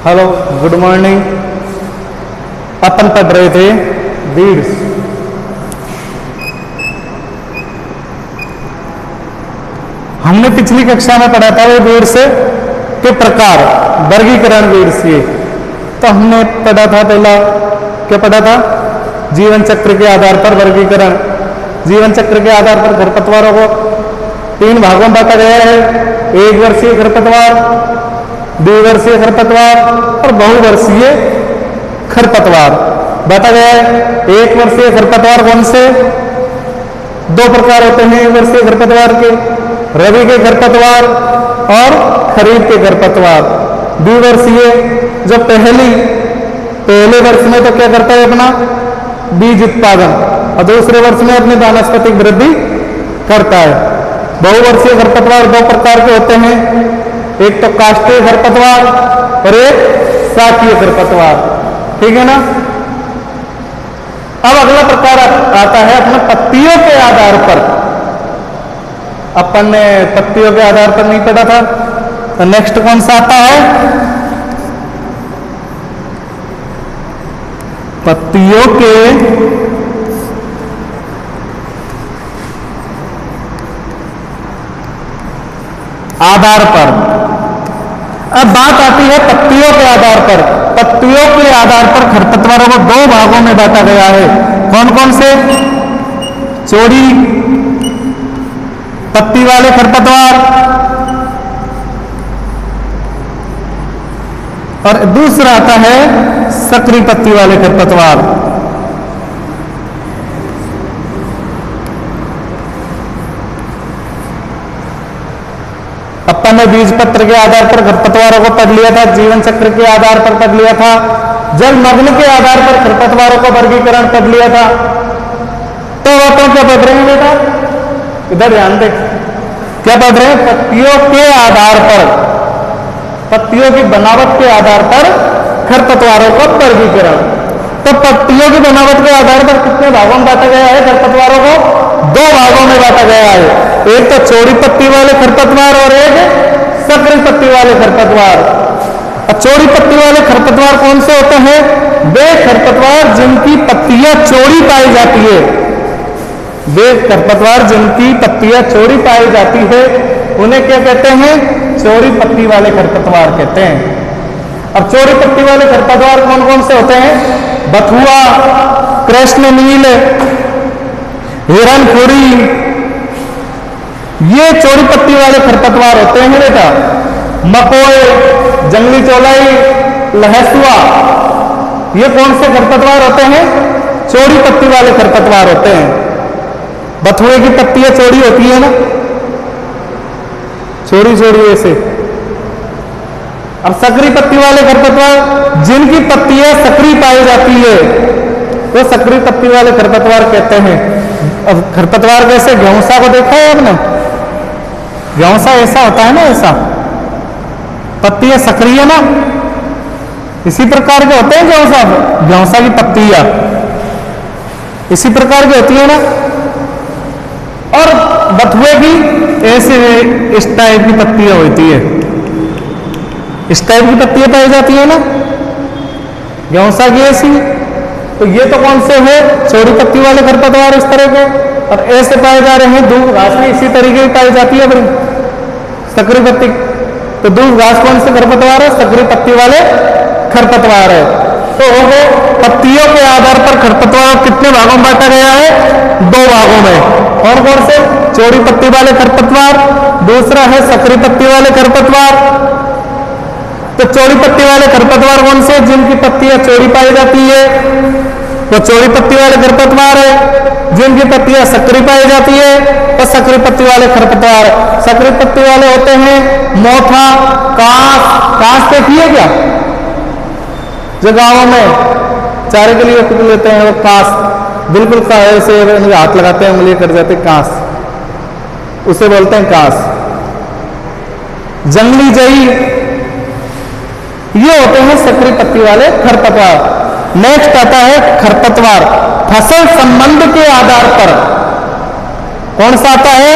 Hello, good morning. अपन पढ़ रहे थे वीड्स। हमने पिछली कक्षा में पढ़ा था वो वीड्स के प्रकार, वर्गीकरण वीड्स के। तो हमने पढ़ा था, पहला क्या पढ़ा था? जीवन चक्र के आधार पर वर्गीकरण। जीवन चक्र के आधार पर खरपतवारों को 3 भागों में बांटा गया है। 1 वर्षीय खरपतवार, 2 वर्षीय खरपतवार और बहुवर्षीय खरपतवार बांटा गया है। 1 वर्षीय खरपतवार कौन से? 2 प्रकार होते हैं 1 वर्षीय खरपतवार के, रवि के खरपतवार और खरीफ के खरपतवार। 2 वर्षीय जो पहले वर्ष में तो क्या करता है अपना बीज उत्पादन, और दूसरे वर्ष में अपनी वानस्पतिक वृद्धि करता है। बहुवर्षीय खरपतवार 2 प्रकार के होते हैं, एक तो काष्ठीय खरपतवार और एक शाकीय खरपतवार। ठीक है ना? अब अगला प्रकार आता है अपने पत्तियों के आधार पर। अपन ने पत्तियों के आधार पर नहीं पढ़ा था, तो नेक्स्ट कौन सा आता है? पत्तियों के आधार पर। अब बात आती है पत्तियों के आधार पर। पत्तियों के आधार पर खरपतवारों को 2 भागों में बांटा गया है। कौन कौन से? चौड़ी पत्ती वाले खरपतवार और दूसरा आता है सकरी पत्ती वाले खरपतवार। अपन ने बीज पत्र के आधार पर खरपतवारों को पढ़ लिया था, जीवन चक्र के आधार पर पढ़ लिया था, जलमग्न के आधार पर खरपतवारों का वर्गीकरण पढ़ लिया था। तो अपन क्या पढ़ रहे हैं बेटा? इधर ध्यान दे, क्या पढ़ रहे हैं? पत्तियों के आधार पर, पत्तियों की बनावट के आधार पर खरपतवारों का वर्गीकरण। तो पत्तियों की बनावट के आधार पर कितने भागों में बांटा गया है खरपतवारों को? 2 भागों में बांटा गया है। एक तो चौड़ी पत्ती वाले खरपतवार और एक सकरी पत्ती वाले खरपतवार। और चौड़ी पत्ती वाले खरपतवार कौन से होते हैं? वे खरपतवार जिनकी पत्तियां चौड़ी पाई जाती है। वे खरपतवार जिनकी पत्तियां चौड़ी पाई जाती है उन्हें क्या कहते हैं? चौड़ी पत्ती वाले खरपतवार कहते हैं। अब चौड़ी पत्ती वाले खरपतवार कौन कौन से होते हैं? बथुआ, कृष्णनील, हिरणखुरी, ये चौड़ी पत्ती वाले खरपतवार होते हैं बेटा। मकोए, जंगली चौलाई, लहसुआ, ये कौन से खरपतवार होते हैं? चौड़ी पत्ती वाले खरपतवार होते हैं। बथुए की पत्तियां चौड़ी होती है ना, चौड़ी चौड़ी ऐसे। अब सकरी पत्ती वाले खरपतवार जिनकी पत्तियां सकरी पाई जाती है वो सकरी पत्ती वाले खरपतवार कहते हैं। अब खरपतवार कैसे? गेहूंसा को देखा है आपने? गेहूंसा ऐसा होता है ना, ऐसा पत्तियां सक्रिय है ना, इसी प्रकार के होते हैं गेहूंसा। गेहूंसा की पत्तियां इसी प्रकार की होती है ना। और बथुए की ऐसे इस टाइप की पत्तियां होती है, इस टाइप की पत्तियां पाई जाती है ना। गेहूंसा की ऐसी। तो ये तो कौन से है? चौड़ी पत्ती वाले खरपतवार इस तरह के। और ऐसे पाए जा रहे हैं दूब घास में इसी तरीके की पाई जाती है सकरी पत्ती। तो दूब घास कौन से खरपतवार है? सकरी पत्ती वाले खरपतवार है। तो वो पत्तियों के आधार पर खरपतवार कितने भागों में बांटा गया है? 2 भागों में। कौन कौन से? चौड़ी पत्ती वाले खरपतवार, दूसरा है सकरी पत्ती वाले खरपतवार। तो चौड़ी पत्ती वाले खरपतवार कौन से? जिनकी पत्तियां चौड़ी पाई जाती है वो चौड़ी पत्ती वाले खरपतवार है। जिनकी पत्तियां सकरी पाई जाती है वो सकरी पत्ती वाले खरपतवार। सकरी पत्ती वाले होते हैं मोथा, कांस। कांस देखिए क्या? जो गांवों में चारे के लिए उपयोग लेते हैं वो कांस, बिल्कुल ऐसे हाथ लगाते हैं, उंगली कट जाते, कांस, उसे बोलते हैं कांस। जंगली जई, ये होते हैं सकरी पत्ती वाले खरपतवार। नेक्स्ट आता है खरपतवार फसल संबंध के आधार पर। कौन सा आता है?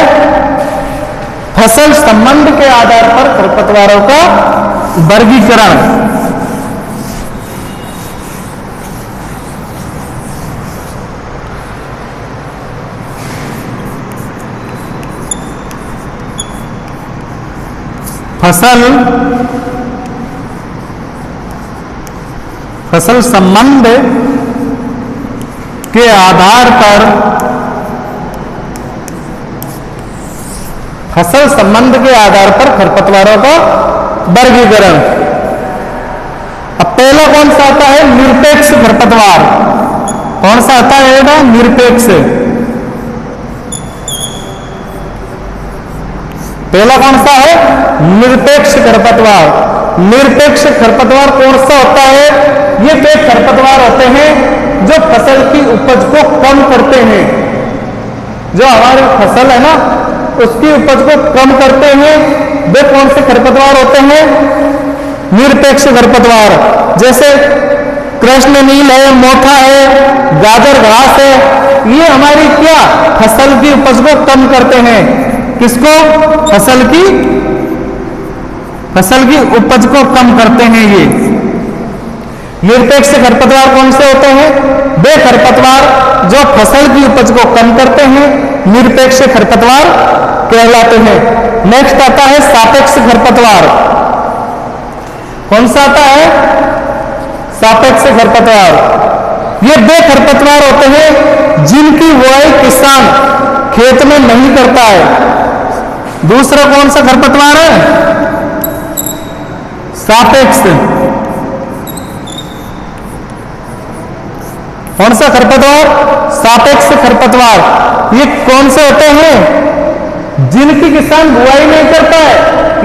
फसल संबंध के आधार पर खरपतवारों का वर्गीकरण। फसल संबंध के आधार पर खरपतवारों का वर्गीकरण। अब पहला कौन सा आता है? निरपेक्ष खरपतवार। कौन सा आता है बेटा? निरपेक्ष। पहला कौन सा है? निरपेक्ष खरपतवार। निरपेक्ष खरपतवार कौन सा होता है? ये वे खरपतवार होते हैं जो फसल की उपज को कम करते हैं। जो हमारी फसल है ना, उसकी उपज को कम करते हैं, वे कौन से खरपतवार होते हैं? निरपेक्ष खरपतवार। जैसे कृष्ण नील है, मोथा है, गाजर घास है, ये हमारी क्या फसल की उपज को कम करते हैं। किसको? फसल की उपज को कम करते हैं। ये निरपेक्ष खरपतवार कौन से होते हैं? वे खरपतवार जो फसल की उपज को कम करते हैं, निरपेक्ष खरपतवार कहलाते हैं। नेक्स्ट आता है सापेक्ष खरपतवार। कौन सा आता है? सापेक्ष खरपतवार। ये वे खरपतवार होते हैं जिनकी बुआई किसान खेत में नहीं करता है। दूसरा कौन सा खरपतवार है? सापेक्ष। कौन सा खरपतवार? सापेक्ष खरपतवार। ये कौन से होते हैं? जिनकी किसान बुआई नहीं करता है,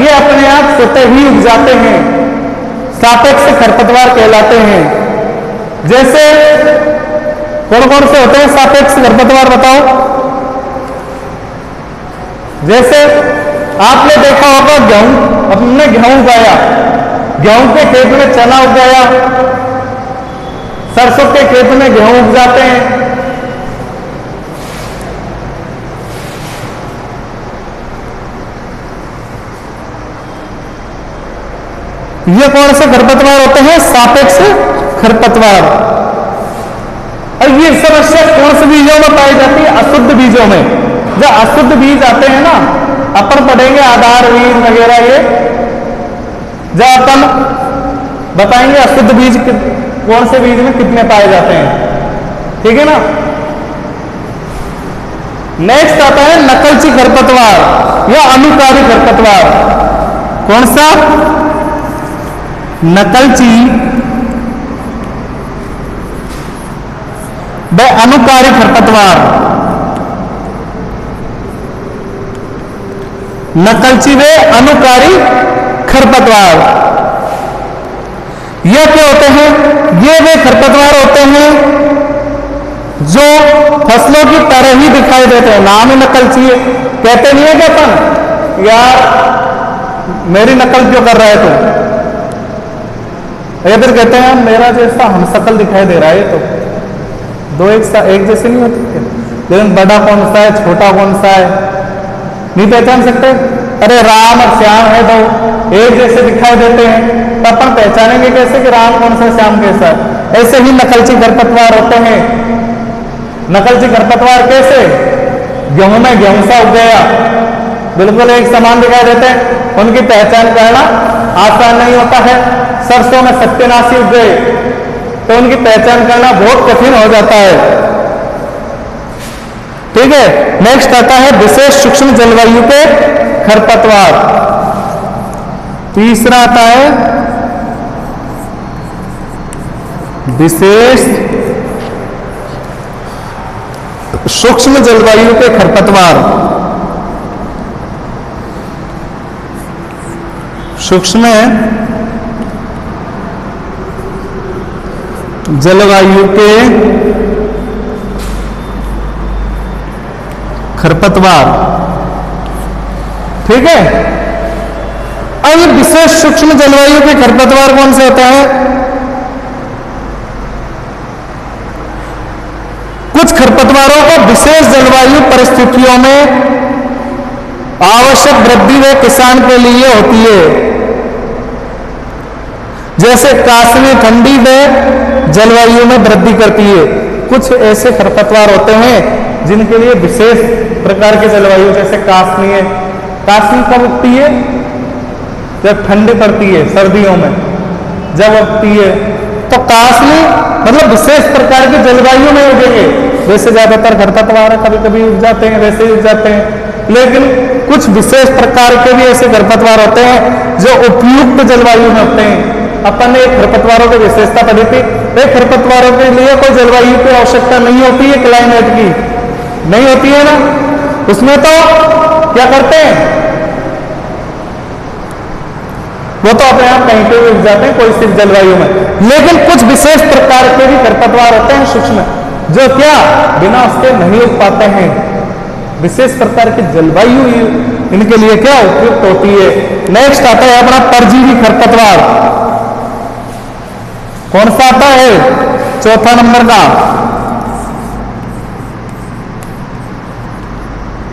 ये अपने आप स्वतः ही उग जाते हैं, सापेक्ष खरपतवार कहलाते हैं। जैसे कौन कौन से होते हैं सापेक्ष खरपतवार? बताओ। जैसे आपने देखा होगा गेहूं, अपने गेहूं उगाया, गेहूं के खेत में चना उगाया, सरसों के खेत में गेहूं उग जाते हैं। ये कौन से खरपतवार होते हैं? सापेक्ष खरपतवार। और ये समस्या कौन से बीजों में पाई जाती है? अशुद्ध बीजों में। जो अशुद्ध बीज आते हैं ना, अपन पढ़ेंगे आधार बीज वगैरह, ये जब अपन बताएंगे अशुद्ध बीज कौन से बीज में कितने पाए जाते हैं, ठीक है ना। नेक्स्ट आता है नकलची खरपतवार या अनुकारी खरपतवार। कौन सा? नकलची व अनुकारी खरपतवार। नकलची व अनुकारी खरपतवार ये क्या होते हैं? ये वे खरपतवार होते हैं जो फसलों की तरह ही दिखाई देते हैं। नाम ही नकलची है। कहते नहीं है कि अपन यार मेरी नकल क्यों कर रहा है तू, इधर कहते हैं मेरा जैसा हमशक्ल दिखाई दे रहा है। तो दो एक जैसे नहीं होते, लेकिन बड़ा कौन सा है छोटा कौन सा है नहीं पहचान सकते। अरे राम और श्याम है तो एक जैसे दिखाई देते हैं, तो अपन पहचानेंगे कैसे कि राम कौन सा श्याम कैसा है। ऐसे ही नकलची खरपतवार होते हैं। नकलची खरपतवार कैसे? गेहूं में गेहूं सा उग गया, बिल्कुल एक समान दिखाई देते हैं, उनकी पहचान करना आसान नहीं होता है। सरसों में सत्यानाशी उग गए तो उनकी पहचान करना बहुत कठिन हो जाता है, ठीक है। नेक्स्ट आता है विशेष सूक्ष्म जलवायु के खरपतवार। तीसरा आता है विशेष सूक्ष्म जलवायु के खरपतवार। सूक्ष्म जलवायु के खरपतवार, ठीक है। अब ये विशेष सूक्ष्म जलवायु के खरपतवार कौन से होते हैं? कुछ खरपतवारों को विशेष जलवायु परिस्थितियों में आवश्यक वृद्धि व किसान के लिए होती है। जैसे कासनी ठंडी व जलवायु में वृद्धि करती है। कुछ ऐसे खरपतवार होते हैं जिनके लिए विशेष प्रकार की जलवायु, जैसे कासनी है। कासनी कब उगती है? जब ठंडी पड़ती है सर्दियों में जब उगती है, तो कासनी मतलब विशेष प्रकार की जलवायु में उगेंगे। वैसे ज्यादातर खरपतवार कभी कभी उग जाते हैं, वैसे ही उग जाते हैं, लेकिन कुछ विशेष प्रकार के भी ऐसे खरपतवार होते हैं जो उपयुक्त जलवायु में होते हैं। अपन ने खरपतवारों की विशेषता पढ़ी थी, एक खरपतवारों के लिए कोई जलवायु की आवश्यकता नहीं होती है, क्लाइमेट की नहीं होती है ना, उसमें तो क्या करते हैं, वो तो अपने आप कहीं पे भी उग जाते हैं, कोई सिर्फ जलवायु में। लेकिन कुछ विशेष प्रकार के भी खरपतवार होते हैं सूक्ष्म, जो क्या बिना उसके नहीं उग पाते हैं। विशेष प्रकार की जलवायु इनके लिए क्या उपयुक्त होती है। नेक्स्ट आता है अपना परजीवी खरपतवार। कौन सा आता है? चौथा नंबर का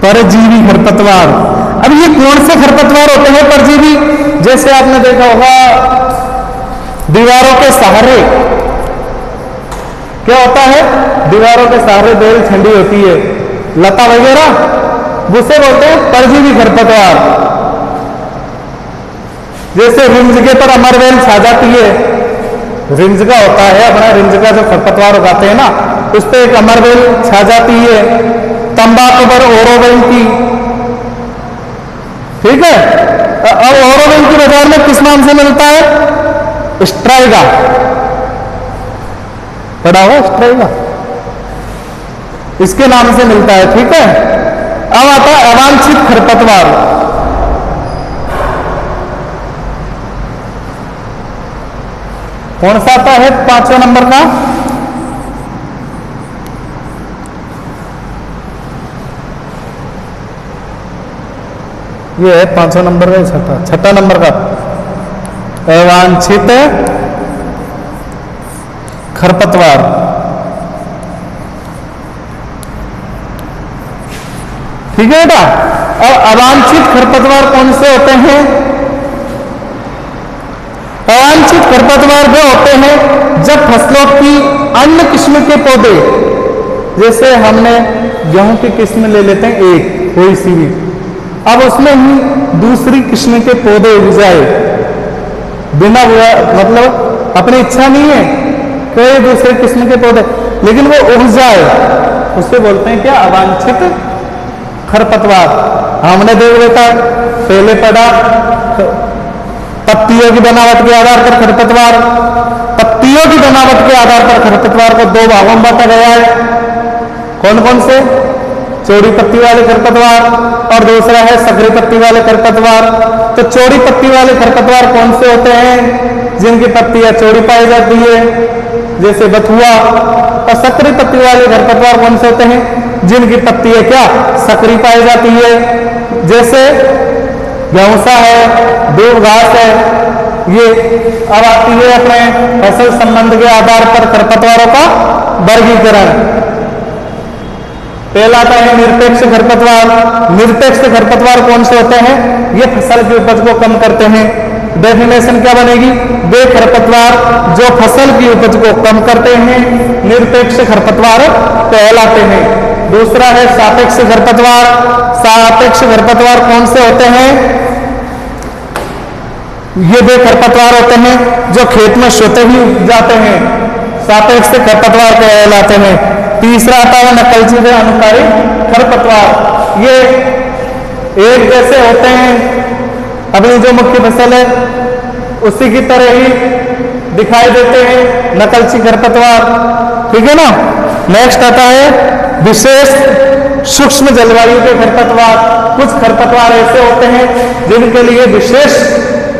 परजीवी खरपतवार। अब ये कौन से खरपतवार होते हैं परजीवी? जैसे आपने देखा होगा दीवारों के सहारे क्या होता है, दीवारों के सहारे बेल ठंडी होती है, लता वगैरह, उसे बोलते हैं परजीवी खरपतवार। जैसे रिंज के पर अमरवेल छा जाती है, रिंज का होता है अपना, रिंज का जो खरपतवार उगाते हैं ना, उस पर एक अमरवेल छा जाती है। तंबाकू पर ओरोवेल की, ठीक है। अब ओरोवेल की बाजार में किस नाम से मिलता है? स्ट्राइगा, पढ़ा हुआ स्ट्राइगा, इसके नाम से मिलता है, ठीक है। अब आता है अवांछित खरपतवार। कौन सा आता है? 5वें नंबर का ये है, 5वें नंबर का छठा नंबर का अवांछित खरपतवार। ठीक है बेटा। अब अवांछित खरपतवार कौन से होते हैं? अवांछित खरपतवार वो होते हैं जब फसलों की अन्य किस्म के पौधे, जैसे हमने गेहूं की किस्म ले लेते हैं एक कोई सी भी, अब उसमें ही दूसरी किस्म के पौधे उग जाए बिना मतलब अपनी इच्छा नहीं है कोई दूसरे किस्म के पौधे, लेकिन वो उग जाए, उसे बोलते हैं क्या? अवांछित खरपतवार। हमने देख लेता पहले पढ़ा पत्तियों की बनावट के आधार पर खरपतवार, पत्तियों की बनावट के आधार पर खरपतवार को दो भागों में बांटा गया है। कौन कौन से? चौड़ी पत्ती वाले खरपतवार और दूसरा है सकरी पत्ती वाले खरपतवार। तो चौड़ी पत्ती वाले खरपतवार कौन से होते हैं? जिनकी पत्तियां चौड़ी पाई जाती है, जैसे बथुआ। और सकरी पत्ती वाले खरपतवार कौन से होते हैं? जिनकी पत्तियां क्या सकरी पाई जाती है, जैसे गेहूंसा है, दूब घास है। ये अब आती है अपने फसल संबंध के आधार पर खरपतवारों का वर्गीकरण। पहला आता है निरपेक्ष खरपतवार। निरपेक्ष खरपतवार कौन से होते हैं? ये फसल की उपज को कम करते हैं। डेफिनेशन क्या बनेगी? वे खरपतवार जो फसल की उपज को कम करते हैं निरपेक्ष खरपतवार कहलाते हैं। दूसरा है सापेक्ष खरपतवार। सापेक्ष खरपतवार कौन से होते हैं? ये वे खरपतवार होते हैं जो खेत में स्वतः ही उग जाते हैं, सापेक्ष खरपतवार कहलाते हैं। तीसरा आता है नकलची व अनुकारी खरपतवार। ये एक जैसे होते हैं, अपनी जो मुख्य फसल है उसी की तरह ही दिखाई देते हैं, नकलची खरपतवार, ठीक है ना। नेक्स्ट आता है विशेष सूक्ष्म जलवायु के खरपतवार। कुछ खरपतवार ऐसे होते हैं जिनके लिए विशेष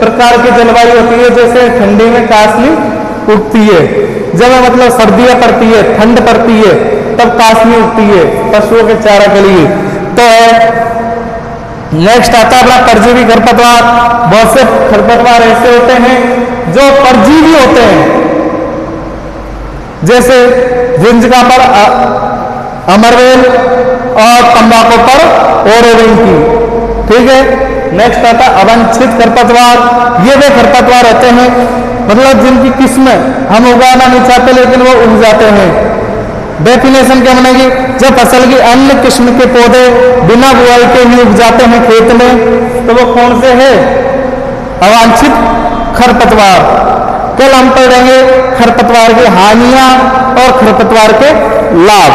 प्रकार की जलवायु होती है, जैसे ठंडी में कासनी उगती है, जब मतलब सर्दियां पड़ती है, ठंड पड़ती है, तब कासनी उगती है पशुओं के चारा के लिए। तो नेक्स्ट आता है अपना परजीवी खरपतवार। बहुत से खरपतवार ऐसे होते हैं जो परजीवी होते हैं, जैसे जिंजका पर अमरवेल और तंबाकू पर ओरोवेल की, ठीक है। नेक्स्ट आता है अवांछित खरपतवार। ये वे खरपतवार होते हैं मतलब जिनकी किस्म हम उगाना नहीं चाहते लेकिन वो उग जाते हैं। डेफिनेशन क्या बनेगी? जब फसल की अन्य किस्म के पौधे बिना बुआई के ही उग जाते हैं खेत में, तो वो कौन से है? अवांछित खरपतवार। कल हम पढ़ेंगे खरपतवार की हानियां और खरपतवार के लाभ।